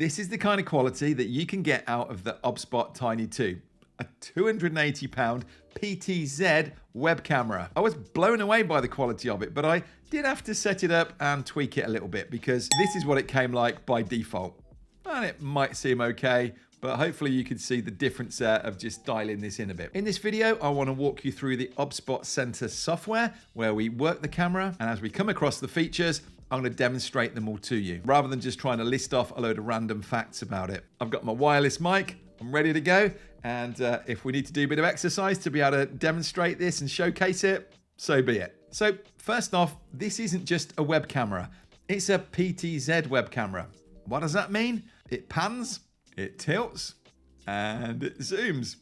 This is the kind of quality that you can get out of the OBSBOT Tiny 2, a £280 PTZ web camera. I was blown away by the quality of it, but I did have to set it up and tweak it a little bit because this is what it came like by default. And it might seem okay, but hopefully you can see the difference there of just dialing this in a bit. In this video, I want to walk you through the OBSBOT Center software where we work the camera, and as we come across the features, I'm going to demonstrate them all to you, rather than just trying to list off a load of random facts about it. I've got my wireless mic, I'm ready to go, and if we need to do a bit of exercise to be able to demonstrate this and showcase it, so be it. So first off, this isn't just a web camera, it's a PTZ web camera. What does that mean? It pans, it tilts, and it zooms.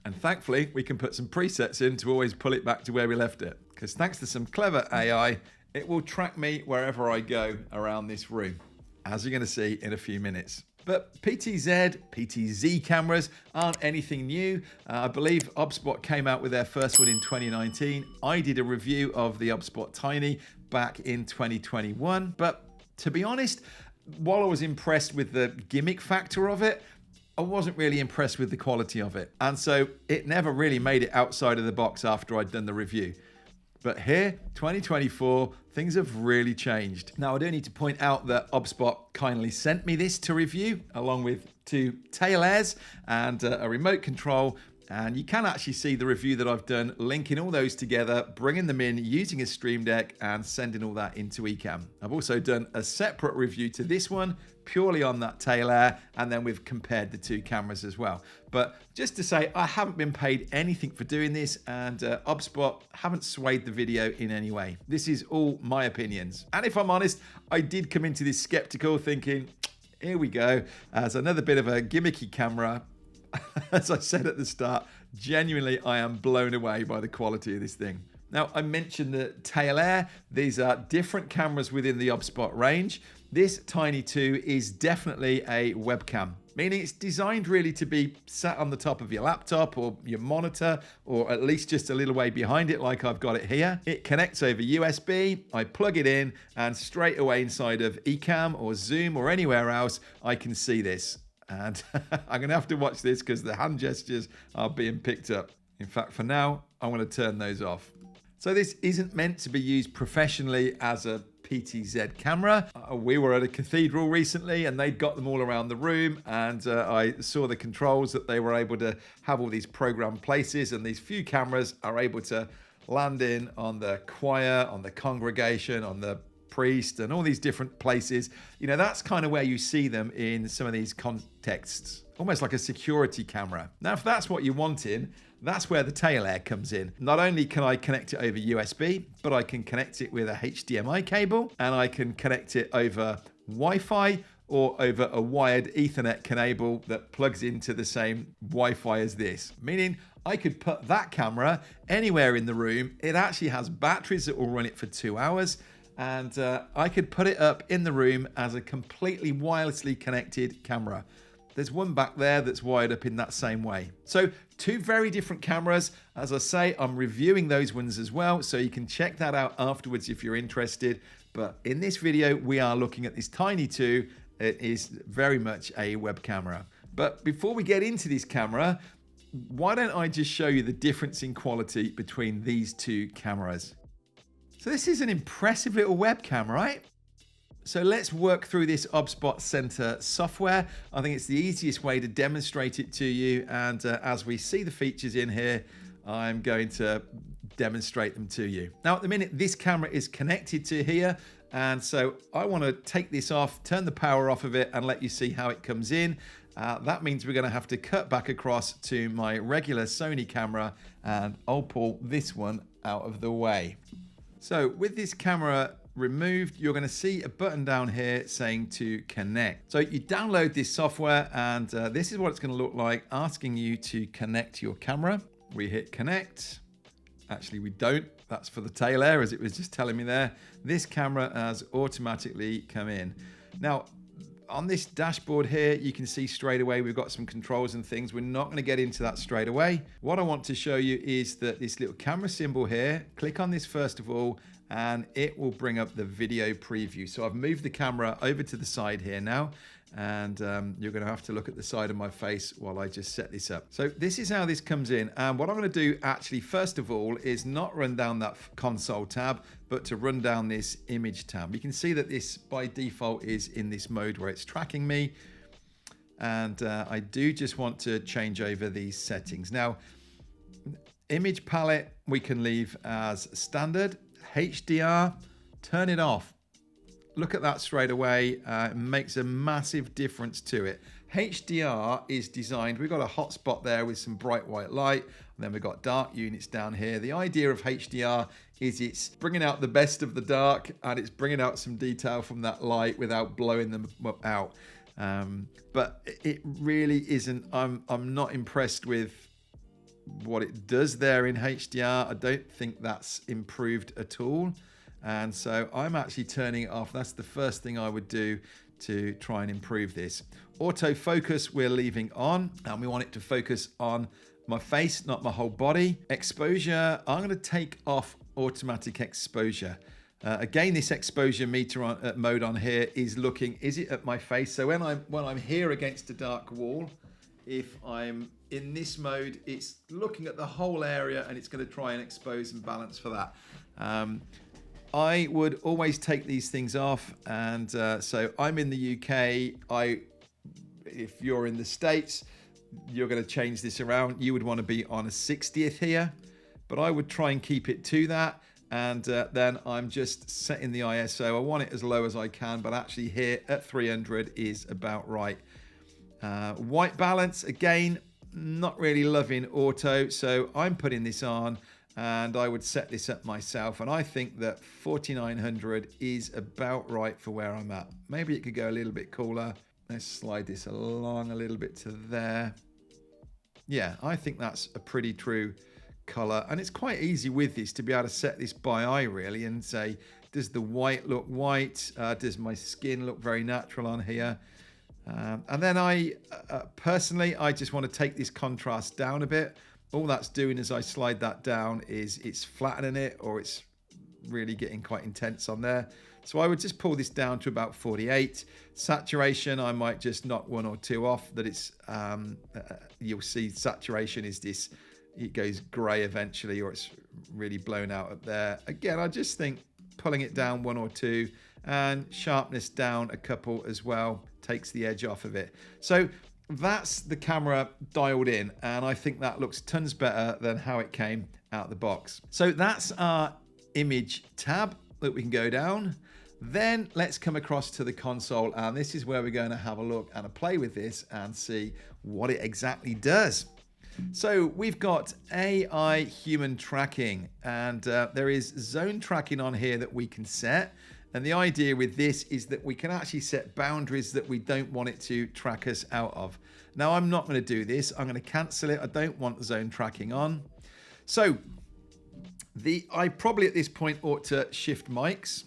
And thankfully, we can put some presets in to always pull it back to where we left it. Because thanks to some clever AI, it will track me wherever I go around this room, as you're going to see in a few minutes. But PTZ cameras aren't anything new. I believe OBSBOT came out with their first one in 2019. I did a review of the OBSBOT Tiny back in 2021. But to be honest, while I was impressed with the gimmick factor of it, I wasn't really impressed with the quality of it. And so it never really made it outside of the box after I'd done the review. But here, 2024, things have really changed. Now, I do need to point out that OBSBOT kindly sent me this to review, along with two tail airs and a remote control. And you can actually see the review that I've done, linking all those together, bringing them in using a Stream Deck and sending all that into eCam. I've also done a separate review to this one, purely on that tail air, and then we've compared the two cameras as well. But just to say, I haven't been paid anything for doing this, and OBSBOT haven't swayed the video in any way. This is all my opinions. And if I'm honest, I did come into this skeptical thinking, here we go, as another bit of a gimmicky camera. As I said at the start, genuinely I am blown away by the quality of this thing. Now, I mentioned the tail air. These are different cameras within the OBSBOT range. This Tiny 2 is definitely a webcam, meaning it's designed really to be sat on the top of your laptop or your monitor, or at least just a little way behind it like I've got it here. It connects over USB, I plug it in, and straight away inside of eCam or Zoom or anywhere else, I can see this. And I'm going to have to watch this because the hand gestures are being picked up. In fact, for now, I'm going to turn those off. So this isn't meant to be used professionally as a PTZ camera. We were at a cathedral recently and they'd got them all around the room, and I saw the controls that they were able to have all these programmed places, and these few cameras are able to land in on the choir, on the congregation, on the priest, and all these different places. You know, that's kind of where you see them in some of these contexts, almost like a security camera. Now, if that's what you're wanting, that's where the tail air comes in. Not only can I connect it over USB, but I can connect it with a HDMI cable, and I can connect it over Wi-Fi or over a wired Ethernet cable that plugs into the same Wi-Fi as this, meaning I could put that camera anywhere in the room. It actually has batteries that will run it for 2 hours. And I could put it up in the room as a completely wirelessly connected camera. There's one back there that's wired up in that same way. So two very different cameras. As I say, I'm reviewing those ones as well, so you can check that out afterwards if you're interested. But in this video, we are looking at this Tiny 2. It is very much a web camera. But before we get into this camera, why don't I just show you the difference in quality between these two cameras? So this is an impressive little webcam, right? So let's work through this OBSBOT Center software. I think it's the easiest way to demonstrate it to you. And as we see the features in here, I'm going to demonstrate them to you. Now, at the minute, this camera is connected to here. And so I want to take this off, turn the power off of it, and let you see how it comes in. That means we're going to have to cut back across to my regular Sony camera, and I'll pull this one out of the way. So with this camera removed, you're going to see a button down here saying to connect. So you download this software, and this is what it's going to look like, asking you to connect your camera. We hit connect. Actually, we don't. That's for the tail air, as it was just telling me there. This camera has automatically come in. Now, on this dashboard here, you can see straight away we've got some controls and things. We're not going to get into that straight away. What I want to show you is that this little camera symbol here, click on this first of all, and it will bring up the video preview. So I've moved the camera over to the side here now, And you're going to have to look at the side of my face while I just set this up. So this is how this comes in. And what I'm going to do actually, first of all, is not run down that console tab, but to run down this image tab. You can see that this by default is in this mode where it's tracking me. And I do just want to change over these settings. Now, image palette, we can leave as standard. HDR, turn it off. Look at that straight away. It makes a massive difference to it. HDR is designed, we've got a hotspot there with some bright white light, and then we've got dark units down here. The idea of HDR is it's bringing out the best of the dark, and it's bringing out some detail from that light without blowing them out. But it really isn't, I'm not impressed with what it does there in HDR. I don't think that's improved at all. And so I'm actually turning it off. That's the first thing I would do to try and improve this. Autofocus we're leaving on, and we want it to focus on my face, not my whole body. Exposure, I'm going to take off automatic exposure. Again, this exposure meter mode on here is looking, is it at my face? So when I'm here against a dark wall, if I'm in this mode, it's looking at the whole area and it's going to try and expose and balance for that. I would always take these things off, and so I'm in the UK. If you're in the States, you're going to change this around. You would want to be on a 60th here, but I would try and keep it to that. And then I'm just setting the ISO. I want it as low as I can, but actually here at 300 is about right. White balance, again, not really loving auto, so I'm putting this on. And I would set this up myself, and I think that 4900 is about right for where I'm at. Maybe it could go a little bit cooler. Let's slide this along a little bit to there. Yeah, I think that's a pretty true color, and it's quite easy with this to be able to set this by eye really and say, does the white look white? Does my skin look very natural on here? And then I personally, I just want to take this contrast down a bit. All that's doing as I slide that down is it's flattening it, or it's really getting quite intense on there. So I would just pull this down to about 48. Saturation, I might just knock 1 or 2 off. That it's, you'll see saturation is this, it goes gray eventually, or it's really blown out up there. Again, I just think pulling it down 1 or 2, and sharpness down a couple as well takes the edge off of it. So that's the camera dialed in, and I think that looks tons better than how it came out the box. So that's our image tab that we can go down. Then let's come across to the console, and this is where we're going to have a look and a play with this and see what it exactly does. So we've got AI human tracking, and there is zone tracking on here that we can set. And the idea with this is that we can actually set boundaries that we don't want it to track us out of. Now, I'm not going to do this. I'm going to cancel it. I don't want zone tracking on. So I probably at this point ought to shift mics.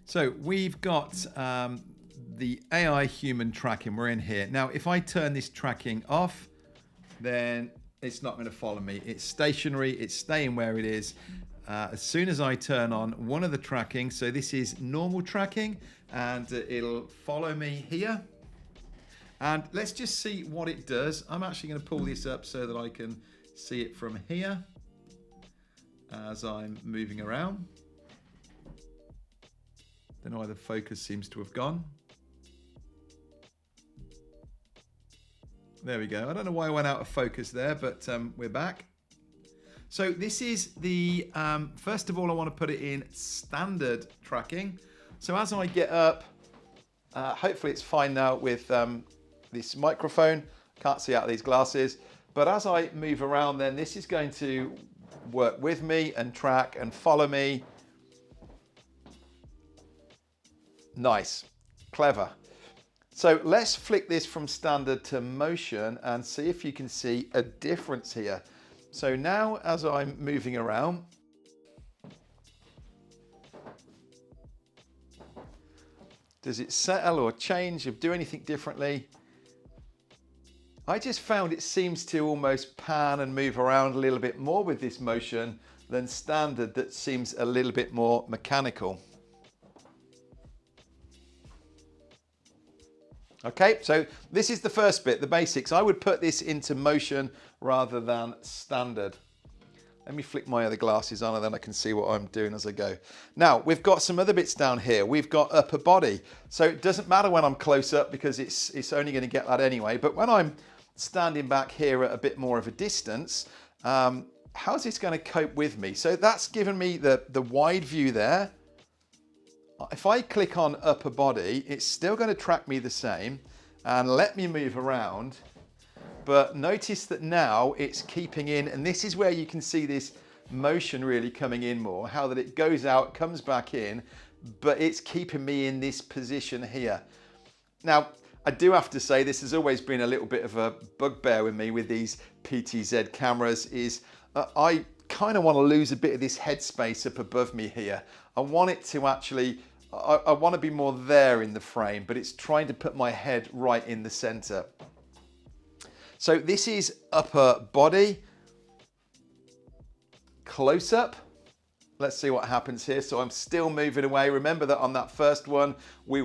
So we've got the AI human tracking. We're in here. Now, if I turn this tracking off, then it's not going to follow me. It's stationary. It's staying where it is. As soon as I turn on one of the tracking, so this is normal tracking, and it'll follow me here. And let's just see what it does. I'm actually going to pull this up so that I can see it from here as I'm moving around. Don't know why the focus seems to have gone. There we go. I don't know why I went out of focus there, but we're back. So this is the, first of all, I want to put it in standard tracking. So as I get up, hopefully it's fine now with this microphone. Can't see out of these glasses. But as I move around, then this is going to work with me and track and follow me. Nice, clever. So let's flick this from standard to motion and see if you can see a difference here. So now as I'm moving around, does it settle or change or do anything differently? I just found it seems to almost pan and move around a little bit more with this motion than standard that seems a little bit more mechanical. Okay, so this is the first bit, the basics. I would put this into motion rather than standard. Let me flick my other glasses on and then I can see what I'm doing as I go. Now, we've got some other bits down here. We've got upper body. So it doesn't matter when I'm close up because it's only going to get that anyway. But when I'm standing back here at a bit more of a distance, how's this going to cope with me? So that's given me the wide view there. If I click on upper body, it's still going to track me the same and let me move around. But notice that now it's keeping in, and this is where you can see this motion really coming in more, how that it goes out, comes back in, but it's keeping me in this position here. Now, I do have to say this has always been a little bit of a bugbear with me with these PTZ cameras is I kind of want to lose a bit of this headspace up above me here. I want it to actually, I want to be more there in the frame, but it's trying to put my head right in the center. So this is upper body, close up. Let's see what happens here. So I'm still moving away. Remember that on that first one, you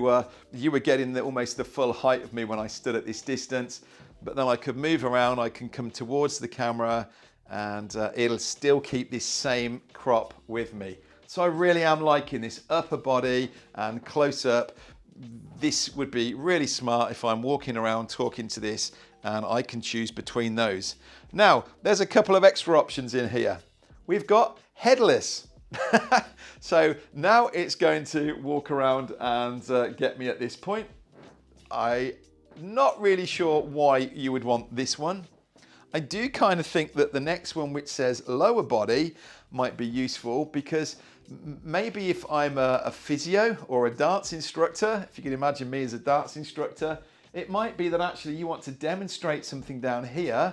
were getting almost the full height of me when I stood at this distance, but then I could move around, I can come towards the camera and it'll still keep this same crop with me. So I really am liking this upper body and close up. This would be really smart if I'm walking around talking to this and I can choose between those. Now, there's a couple of extra options in here. We've got headless. So now it's going to walk around and get me at this point. I'm not really sure why you would want this one. I do kind of think that the next one, which says lower body, might be useful because maybe if I'm a physio or a dance instructor, if you can imagine me as a dance instructor, it might be that actually you want to demonstrate something down here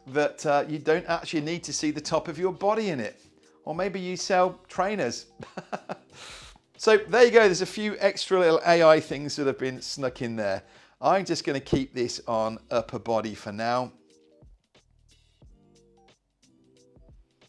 that you don't actually need to see the top of your body in it. Or maybe you sell trainers. So there you go, there's a few extra little AI things that have been snuck in there. I'm just going to keep this on upper body for now.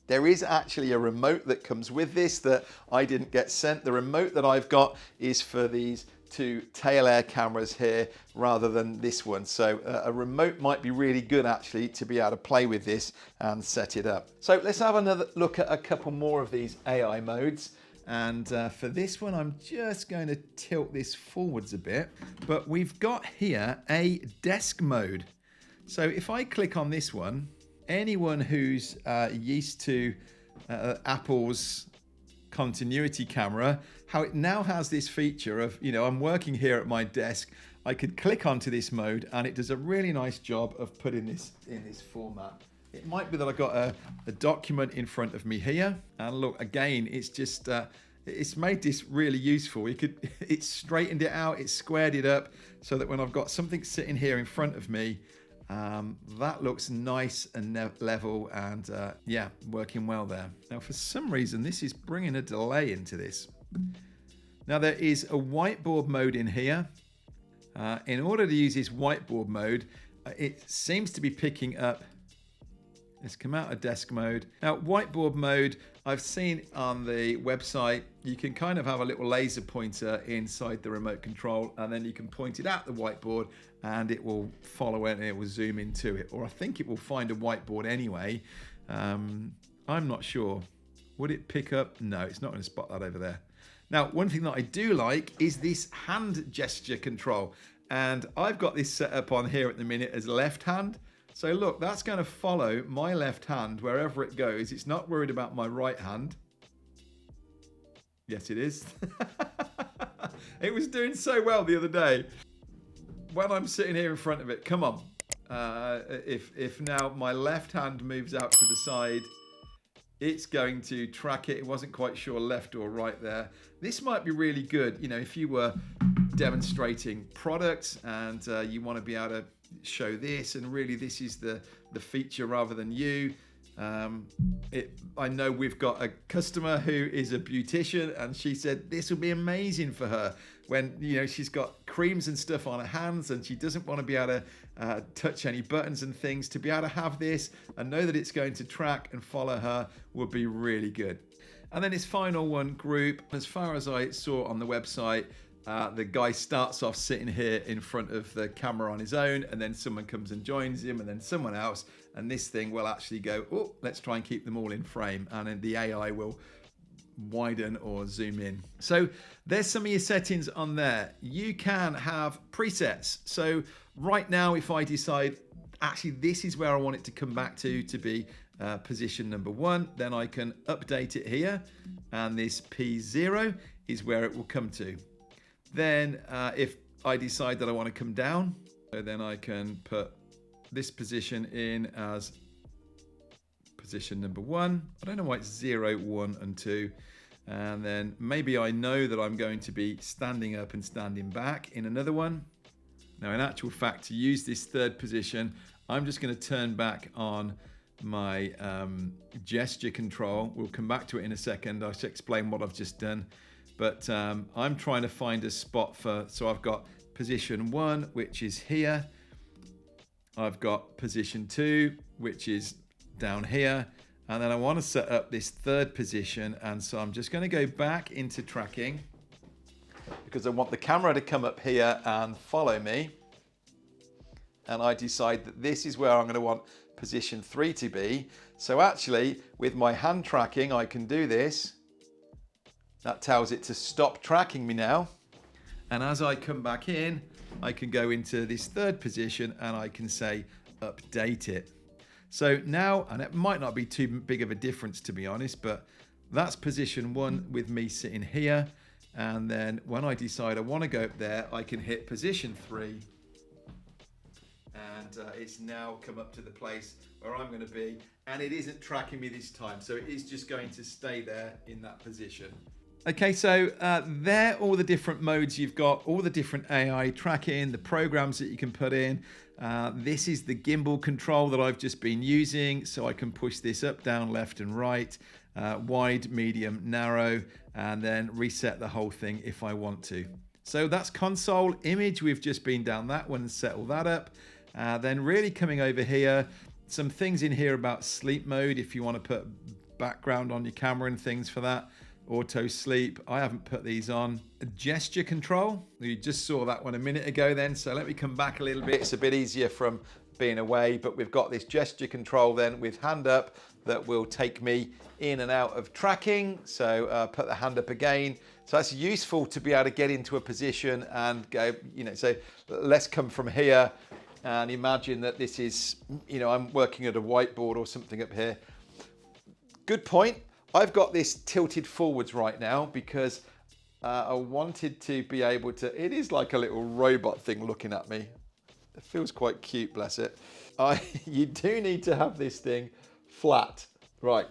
There is actually a remote that comes with this that I didn't get sent. The remote that I've got is for these two tail air cameras here rather than this one. So a remote might be really good actually to be able to play with this and set it up. So let's have another look at a couple more of these AI modes. And for this one, I'm just going to tilt this forwards a bit, but we've got here a desk mode. So if I click on this one, anyone who's used to Apple's continuity camera, how it now has this feature of, I'm working here at my desk, I could click onto this mode and it does a really nice job of putting this in this format. It might be that I've got a document in front of me here, and look, again, it's just, it's made this really useful. It's straightened it out, it's squared it up so that when I've got something sitting here in front of me, that looks nice and level and yeah, working well there. Now for some reason this is bringing a delay into this. Now there is a whiteboard mode in here. In order to use this whiteboard mode, it seems to be picking up. Let's come out of desk mode. Now whiteboard mode, I've seen on the website, you can kind of have a little laser pointer inside the remote control and then you can point it at the whiteboard and it will follow it and it will zoom into it. Or I think it will find a whiteboard anyway. I'm not sure. Would it pick up? No, it's not going to spot that over there. Now, one thing that I do like is this hand gesture control. And I've got this set up on here at the minute as left hand. So look, that's going to follow my left hand wherever it goes. It's not worried about my right hand. Yes, it is. It was doing so well the other day. When I'm sitting here in front of it, come on. If now my left hand moves out to the side, it's going to track it. It wasn't quite sure left or right there. This might be really good, if you were demonstrating products and you want to be able to show this, and really this is the feature rather than you. I know we've got a customer who is a beautician and she said this will be amazing for her when she's got creams and stuff on her hands and she doesn't want to be able to touch any buttons and things. To be able to have this and know that it's going to track and follow her would be really good. And then this final one, group, as far as I saw on the website, The guy starts off sitting here in front of the camera on his own, and then someone comes and joins him, and then someone else, and this thing will actually go, oh, let's try and keep them all in frame, and then the AI will widen or zoom in. So there's some of your settings on there. You can have presets. So right now, if I decide, actually, this is where I want it to come back to be position number 1, then I can update it here, and this P0 is where it will come to. Then if I decide that I want to come down, so then I can put this position in as position number 1. I don't know why it's 0, 1, and 2. And then maybe I know that I'm going to be standing up and standing back in another one. Now, in actual fact, to use this third position, I'm just going to turn back on my gesture control. We'll come back to it in a second. I'll explain what I've just done. But I'm trying to find a spot for, so I've got position 1, which is here. I've got position 2, which is down here. And then I want to set up this third position. And so I'm just going to go back into tracking because I want the camera to come up here and follow me. And I decide that this is where I'm going to want position 3 to be. So actually, with my hand tracking, I can do this. That tells it to stop tracking me now. And as I come back in, I can go into this third position and I can say update it. So now, and it might not be too big of a difference to be honest, but that's position 1 with me sitting here. And then when I decide I want to go up there, I can hit position 3. And it's now come up to the place where I'm going to be. And it isn't tracking me this time. So it is just going to stay there in that position. Okay, so there are all the different modes you've got, all the different AI tracking, the programs that you can put in. This is the gimbal control that I've just been using. So I can push this up, down, left and right, wide, medium, narrow, and then reset the whole thing if I want to. So that's console image. We've just been down that one and set all that up. Then really coming over here, some things in here about sleep mode if you want to put background on your camera and things for that. Auto sleep, I haven't put these on. A gesture control, you just saw that one a minute ago then, so let me come back a little bit. It's a bit easier from being away, but we've got this gesture control then with hand up that will take me in and out of tracking. So put the hand up again. So that's useful to be able to get into a position and go, so let's come from here and imagine that this is, I'm working at a whiteboard or something up here. Good point. I've got this tilted forwards right now because I wanted to be able to, it is like a little robot thing looking at me. It feels quite cute, bless it. You do need to have this thing flat, right?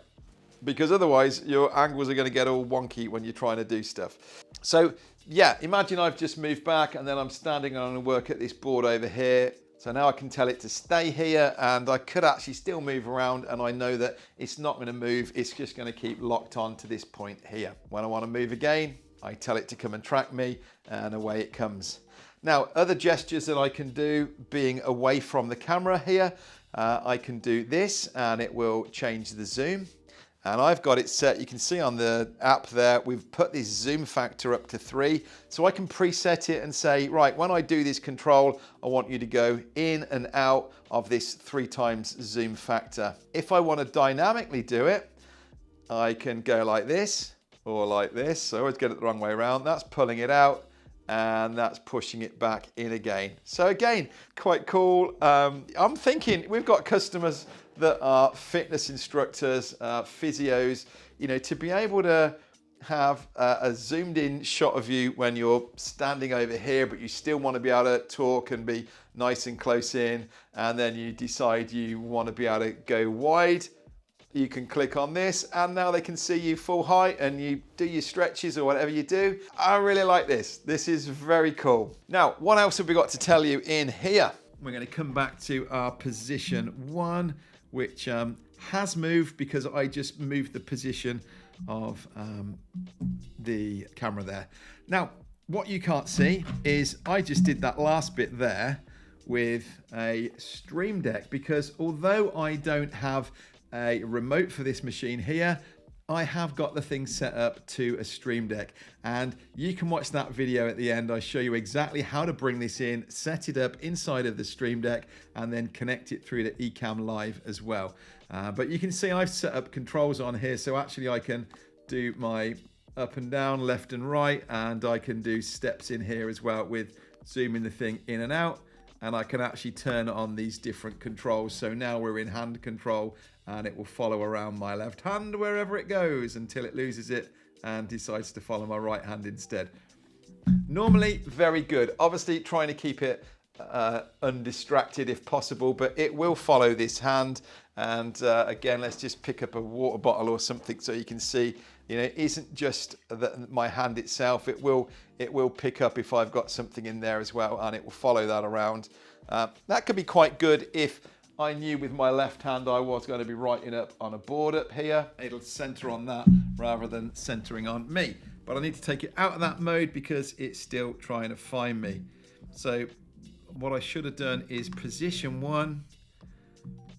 Because otherwise your angles are going to get all wonky when you're trying to do stuff. So yeah, imagine I've just moved back and then I'm standing on and work at this board over here. So now I can tell it to stay here and I could actually still move around and I know that it's not going to move. It's just going to keep locked on to this point here. When I want to move again, I tell it to come and track me and away it comes. Now, other gestures that I can do being away from the camera here, I can do this and it will change the zoom. And I've got it set, you can see on the app there, we've put this zoom factor up to 3. So I can preset it and say, right, when I do this control, I want you to go in and out of this 3 times zoom factor. If I want to dynamically do it, I can go like this or like this. So I always get it the wrong way around. That's pulling it out and that's pushing it back in again. So again, quite cool. I'm thinking we've got customers that are fitness instructors, physios, to be able to have a zoomed in shot of you when you're standing over here, but you still want to be able to talk and be nice and close in. And then you decide you want to be able to go wide. You can click on this and now they can see you full height and you do your stretches or whatever you do. I really like this. This is very cool. Now, what else have we got to tell you in here? We're going to come back to our position 1. Which has moved because I just moved the position of the camera there. Now, what you can't see is I just did that last bit there with a Stream Deck because although I don't have a remote for this machine here, I have got the thing set up to a Stream Deck, and you can watch that video at the end. I show you exactly how to bring this in, set it up inside of the Stream Deck, and then connect it through to 𝗙𝗏𝗦𝗢𝗡 as well. But you can see I've set up controls on here, so actually I can do my up and down, left and right, and I can do steps in here as well with zooming the thing in and out. And I can actually turn on these different controls. So now we're in hand control, and it will follow around my left hand wherever it goes until it loses it and decides to follow my right hand instead. Normally very good. Obviously trying to keep it undistracted if possible, but it will follow this hand. And again, let's just pick up a water bottle or something so you can see, you know, it isn't just my hand itself. It will pick up if I've got something in there as well, and it will follow that around. That could be quite good if I knew with my left hand I was going to be writing up on a board up here. It'll center on that rather than centering on me. But I need to take it out of that mode because it's still trying to find me. So what I should have done is position 1,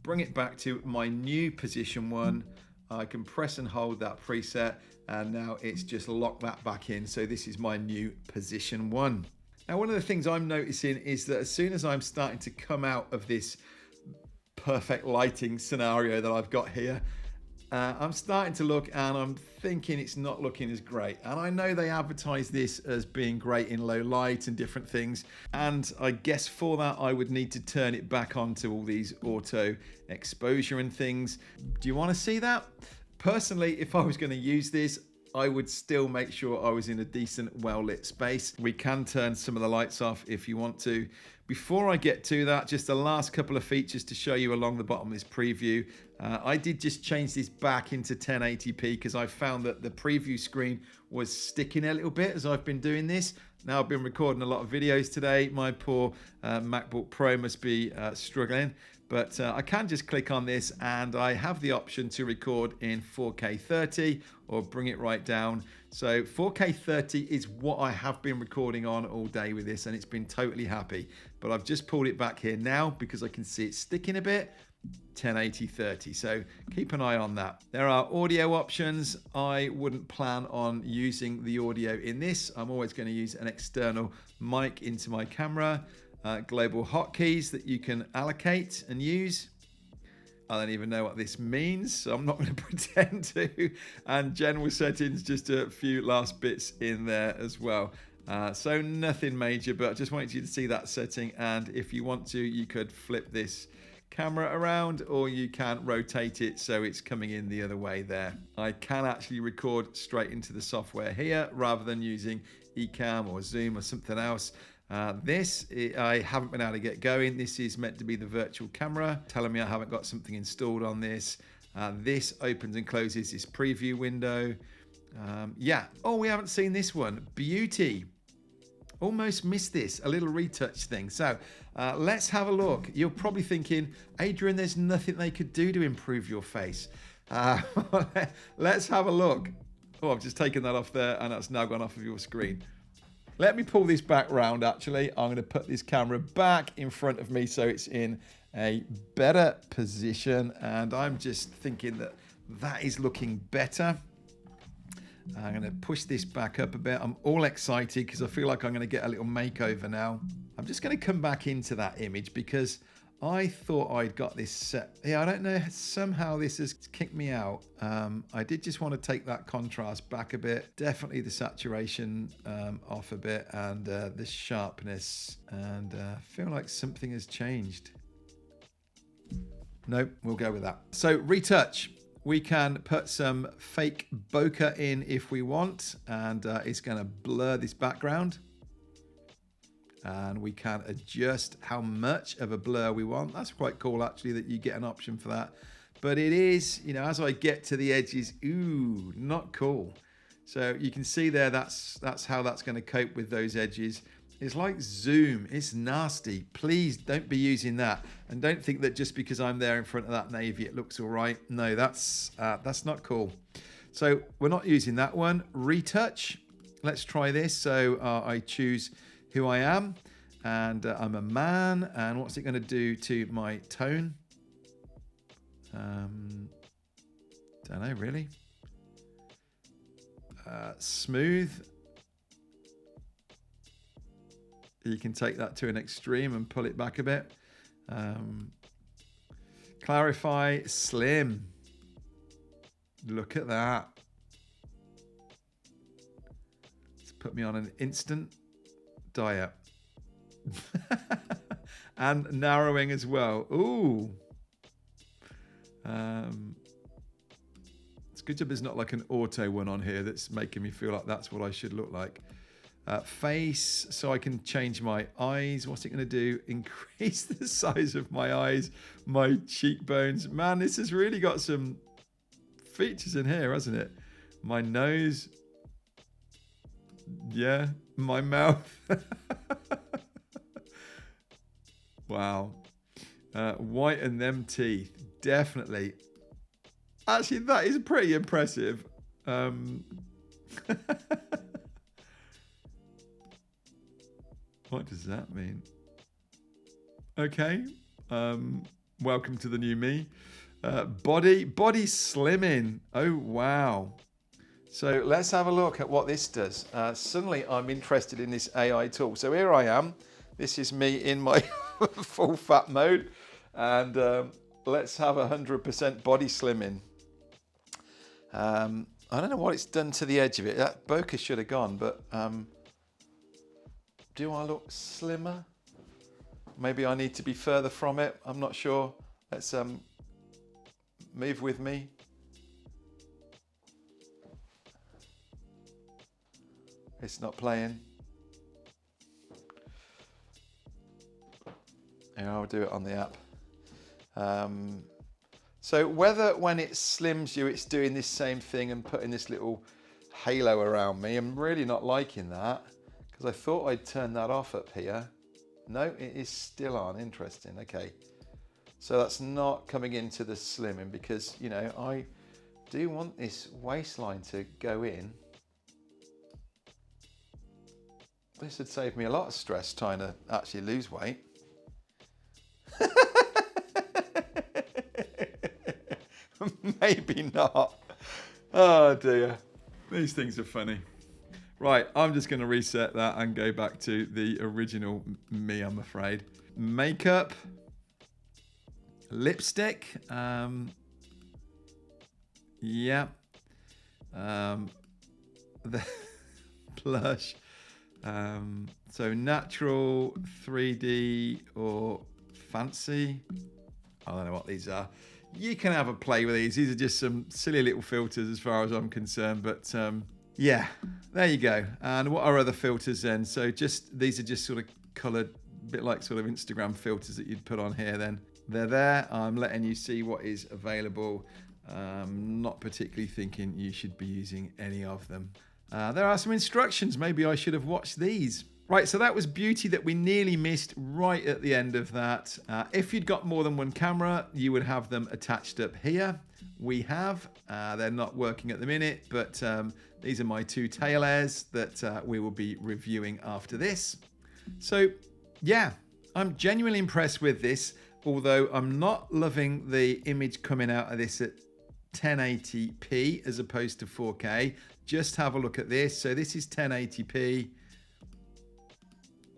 bring it back to my new position 1. I can press and hold that preset, and now it's just locked that back in. So this is my new position 1. Now, one of the things I'm noticing is that as soon as I'm starting to come out of this perfect lighting scenario that I've got here, I'm starting to look and I'm thinking it's not looking as great. And I know they advertise this as being great in low light and different things. And I guess for that, I would need to turn it back onto all these auto exposure and things. Do you want to see that? Personally, if I was going to use this, I would still make sure I was in a decent, well-lit space. We can turn some of the lights off if you want to. Before I get to that, just the last couple of features to show you along the bottom of this preview. I did just change this back into 1080p because I found that the preview screen was sticking a little bit as I've been doing this. Now I've been recording a lot of videos today. My poor MacBook Pro must be struggling. But I can just click on this and I have the option to record in 4K 30 or bring it right down. So 4K 30 is what I have been recording on all day with this, and it's been totally happy. But I've just pulled it back here now because I can see it sticking a bit. 1080 30, so keep an eye on that. There are audio options. I wouldn't plan on using the audio in this. I'm always going to use an external mic into my camera. Global hotkeys that you can allocate and use. I don't even know what this means, so I'm not going to pretend to. And general settings, just a few last bits in there as well. So nothing major, but I just wanted you to see that setting. And if you want to, you could flip this camera around, or you can rotate it so it's coming in the other way there. I can actually record straight into the software here rather than using eCam or Zoom or something else. I haven't been able to get going. This is meant to be the virtual camera telling me I haven't got something installed on this. This opens and closes this preview window. Yeah. Oh, we haven't seen this one. Beauty. Almost missed this, a little retouch thing. So let's have a look. You're probably thinking, Adrian, there's nothing they could do to improve your face. Let's have a look. Oh, I've just taken that off there and that's now gone off of your screen. Let me pull this back round, actually. I'm going to put this camera back in front of me so it's in a better position. And I'm just thinking that that is looking better. I'm going to push this back up a bit. I'm all excited because I feel like I'm going to get a little makeover now. I'm just going to come back into that image because I thought I'd got this set. Yeah, I don't know. Somehow this has kicked me out. I did just want to take that contrast back a bit. Definitely the saturation off a bit, and the sharpness. And I feel like something has changed. Nope, we'll go with that. So retouch. We can put some fake bokeh in if we want, and it's going to blur this background. And we can adjust how much of a blur we want. That's quite cool, actually, that you get an option for that. But it is, you know, as I get to the edges, ooh, not cool. So you can see there, that's how that's going to cope with those edges. It's like zoom. It's nasty. Please don't be using that. And don't think that just because I'm there in front of that navy, it looks all right. No, that's not cool. So we're not using that one. Retouch. Let's try this. So I choose who I am, and I'm a man. And what's it going to do to my tone? Don't know, really. Smooth. You can take that to an extreme and pull it back a bit. Clarify, slim. Look at that. Let's put me on an instant diet. And narrowing as well. Ooh. It's good job there's not like an auto one on here that's making me feel like that's what I should look like. Face, so I can change my eyes. What's it going to do? Increase the size of my eyes, my cheekbones. Man, this has really got some features in here, hasn't it? My nose. Yeah, my mouth. Wow. Whiten them teeth. Definitely. Actually, that is pretty impressive. What does that mean? Okay. Welcome to the new me. Body slimming. Oh, wow. So let's have a look at what this does. Suddenly I'm interested in this AI tool. So here I am. This is me in my full fat mode. And let's have 100% body slimming. I don't know what it's done to the edge of it. That bokeh should have gone, but do I look slimmer? Maybe I need to be further from it. I'm not sure. Let's move with me. It's not playing. Here, I'll do it on the app. So whether when it slims you, it's doing this same thing and putting this little halo around me, I'm really not liking that because I thought I'd turn that off up here. No, it is still on. Interesting. Okay. So that's not coming into the slimming because, you know, I do want this waistline to go in. This would save me a lot of stress trying to actually lose weight. Maybe not. Oh dear. These things are funny. Right, I'm just going to reset that and go back to the original me, I'm afraid. Makeup. Lipstick. Yeah. The blush. So natural, 3D, or fancy. I don't know what these are. You can have a play with these. These are just some silly little filters as far as I'm concerned. But yeah, there you go. And what are other filters then? So just these are just sort of colored, a bit like sort of Instagram filters that you'd put on here then. They're there. I'm letting you see what is available. Not particularly thinking you should be using any of them. There are some instructions. Maybe I should have watched these. Right, so that was beauty that we nearly missed right at the end of that. If you'd got more than one camera, you would have them attached up here. We have. They're not working at the minute, but these are my two tail airs that we will be reviewing after this. So, yeah, I'm genuinely impressed with this, although I'm not loving the image coming out of this at 1080p as opposed to 4K. Just have a look at this. So this is 1080p.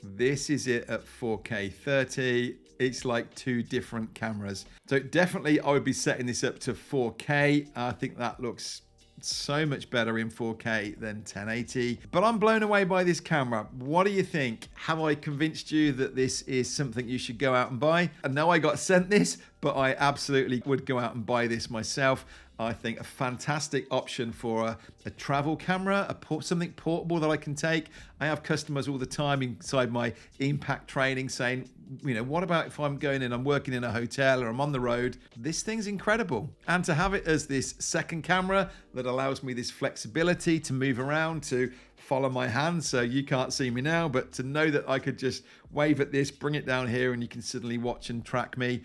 This is it at 4K 30. It's like two different cameras. So definitely I would be setting this up to 4K. I think that looks so much better in 4K than 1080. But I'm blown away by this camera. What do you think? Have I convinced you that this is something you should go out and buy? I know I got sent this, but I absolutely would go out and buy this myself. I think a fantastic option for a travel camera, something portable that I can take. I have customers all the time inside my impact training saying, you know, what about if I'm going in, I'm working in a hotel or I'm on the road? This thing's incredible. And to have it as this second camera that allows me this flexibility to move around, to follow my hand, so you can't see me now, but to know that I could just wave at this, bring it down here, and you can suddenly watch and track me.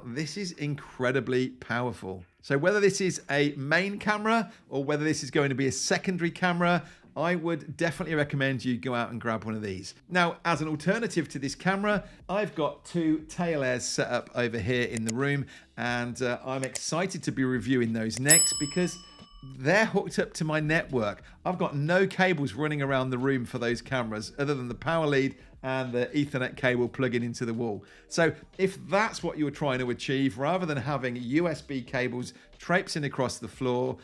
This is incredibly powerful. So whether this is a main camera or whether this is going to be a secondary camera, I would definitely recommend you go out and grab one of these. Now, as an alternative to this camera, I've got two tail airs set up over here in the room, and I'm excited to be reviewing those next because they're hooked up to my network. I've got no cables running around the room for those cameras other than the power lead and the Ethernet cable plugging into the wall. So if that's what you're trying to achieve, rather than having USB cables traipsing across the floor,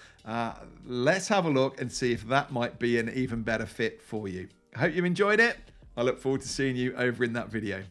let's have a look and see if that might be an even better fit for you. I hope you enjoyed it. I look forward to seeing you over in that video.